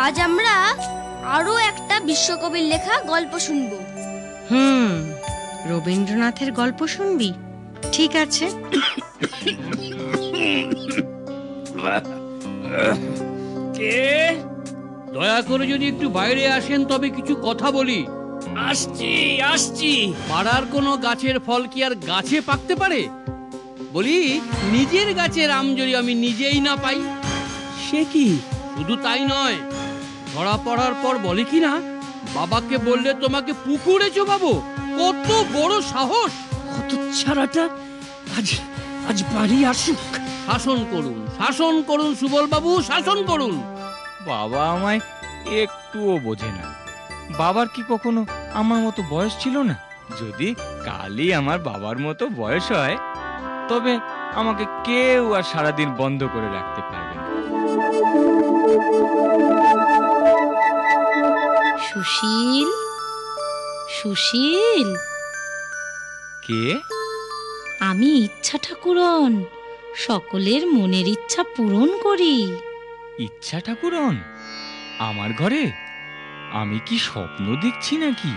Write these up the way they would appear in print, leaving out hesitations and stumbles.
আজ আমরা আরো একটা বিশ্বকবির লেখা গল্প শুনবো। রবীন্দ্রনাথের গল্প শুনবি? ঠিক আছে। কে? দয়া করে যদি একটু বাইরে আসেন তবে কিছু কথা বলি। আসছি। পাড়ার কোনো গাছের ফল কি আর গাছে পাকতে পারে? বলি, নিজের গাছের আম যদি আমি নিজেই না পাই। সে কি? শুধু তাই নয়, ধরা পড়ার পর বলে কি না, বাবাকে বললে তোমাকে পুকুরে চোবাবো। কত বড় সাহস! কত ছাড়াটা আজ বাড়ি আসুক। শাসন করুন সুবল বাবু, শাসন করুন। বাবা আমায় একটুও বোঝে না। বাবার কি কখনো আমার মতো বয়স ছিল না? যদি কালই আমার বাবার মতো বয়স হয়, তবে আমাকে কেউ আর সারাদিন বন্ধ করে রাখতে পারবে না। সুশীল, কে? আমি ইচ্ছা ঠাকুরন, সকলের মনের ইচ্ছা পূরণ করি। ইচ্ছা ঠাকুরন আমার ঘরে? আমি কি স্বপ্ন দেখছি নাকি?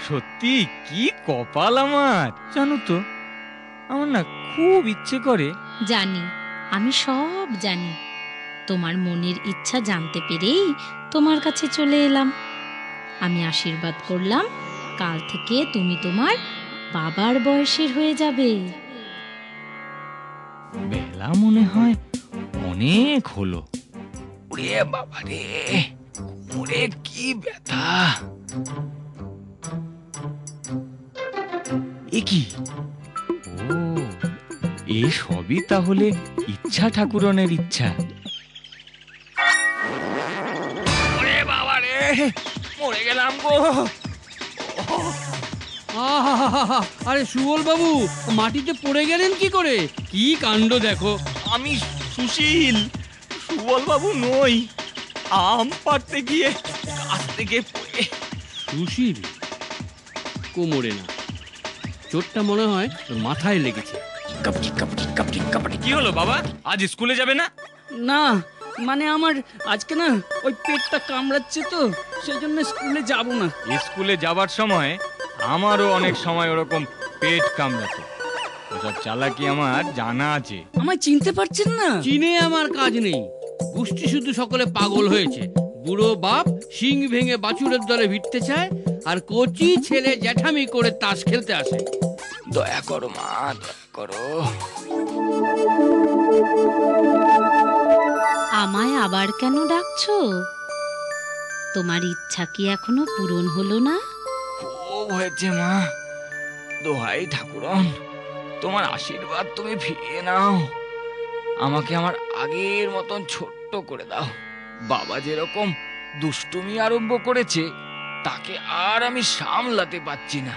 সত্যি কি কপাল আমার! জানো তো, আমার না খুব ইচ্ছে করে। জানি, আমি সব জানি। তোমার মনের ইচ্ছা জানতে পেরেই তোমার কাছে চলে এলাম। আমি আশীর্বাদ করলাম, কাল থেকে তুমি তোমার বাবার বয়সের হয়ে যাবে। বেলা মনে হয় অনেক হলো। ওরে বাবা রে, ওরে কি ব্যথা! এ কি? ও, এ সবই তাহলে ইচ্ছা ঠাকুরনের ইচ্ছা। ওরে বাবা রে, মরে গেলাম গো। আরে সুবল বাবু, মাটিতে পড়ে গেলেন কি করে? কি কাণ্ড দেখো! আমি সুশীল, সুবল বাবু নই। আম পাড়তে গিয়ে গাছ থেকে পড়ে। সুশীল? কোমরে না, চোটটা মনে হয় মাথায় লেগেছে। কি হলো বাবা, আজ স্কুলে যাবে না? না, মানে আমার আজকে না ওই পেটটা কামড়াচ্ছে, তো সেই জন্য স্কুলে যাব না। স্কুলে যাবার সময় আমারও অনেক সময় ওরকম পেট কামড়াতো। ওসব চালাকি আমার জানা আছে। আমায় চিনতে পারছেন না? চিনে আমার কাজ নেই। গোষ্ঠী শুধু সকলে পাগল হয়েছে। বুড়ো বাপ শিং ভেঙে বাছুরের দলে ভিড়তে চায়, আর কচি ছেলে জ্যাঠামি করে তাস খেলতে আসে। দয়া করো মা, দয়া করো। আমায় আবার কেন ডাকছো? তোমার ইচ্ছা কি এখনো পূরণ হলো না? খুব হয়েছে মা, দোহাই ঠাকুরন, তোমার আশীর্বাদ তুমি ফিরিয়ে নাও। আমাকে আমার আগের মতন ছোট্ট করে দাও। বাবা যেরকম দুষ্টুমি আরম্ভ করেছে, তাকে আর আমি সামলাতে পারছি না।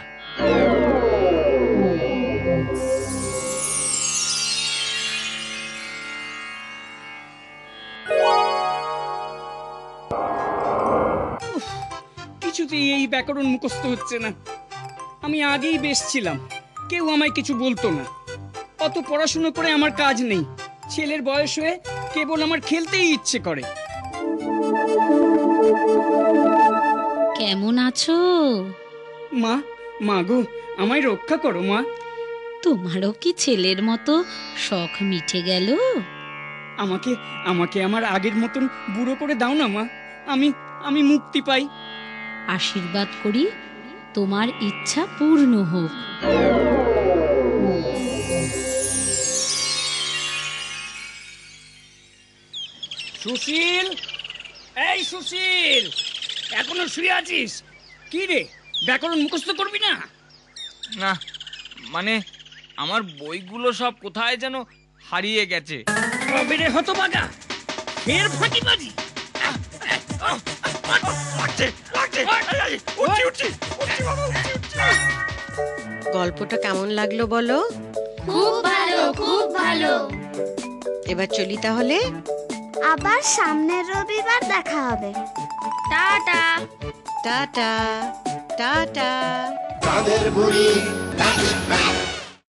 কিছুতেই এই ব্যাকরণ মুখস্থ হচ্ছে না। আমি আগেই বেশ ছিলাম, কেউ আমায় কিছু বলতো না। অত পড়াশুনো করে আমার কাজ নেই। ছেলের বয়স হয়ে কেবল আমার খেলতেই ইচ্ছে করে। কেমন আছো? মা গো, আমায় রক্ষা করো মা। তোমারও কি ছেলের মতো শখ মিটে গেল? আমাকে আমার আগের মতন বুড়ো করে দাও না মা, আমি মুক্তি পাই। আশীর্বাদ করি তোমার ইচ্ছা পূর্ণ হোক। সুশীল, এই সুশীল, এখনো শুয়ে আছিস? কি রে, ব্যাকরণ মুখস্থ করবি না? না, মানে আমার বইগুলো সব কোথায় যেন হারিয়ে গেছে। বেড়ে হতভাগা, ফের ফাঁকিবাজি। গল্পটা কেমন লাগলো বলো? খুব ভালো, খুব ভালো। এবার চলি তাহলে। আবার সামনের রবিবার দেখা হবে। Tata tata tata. তাদের বুড়ি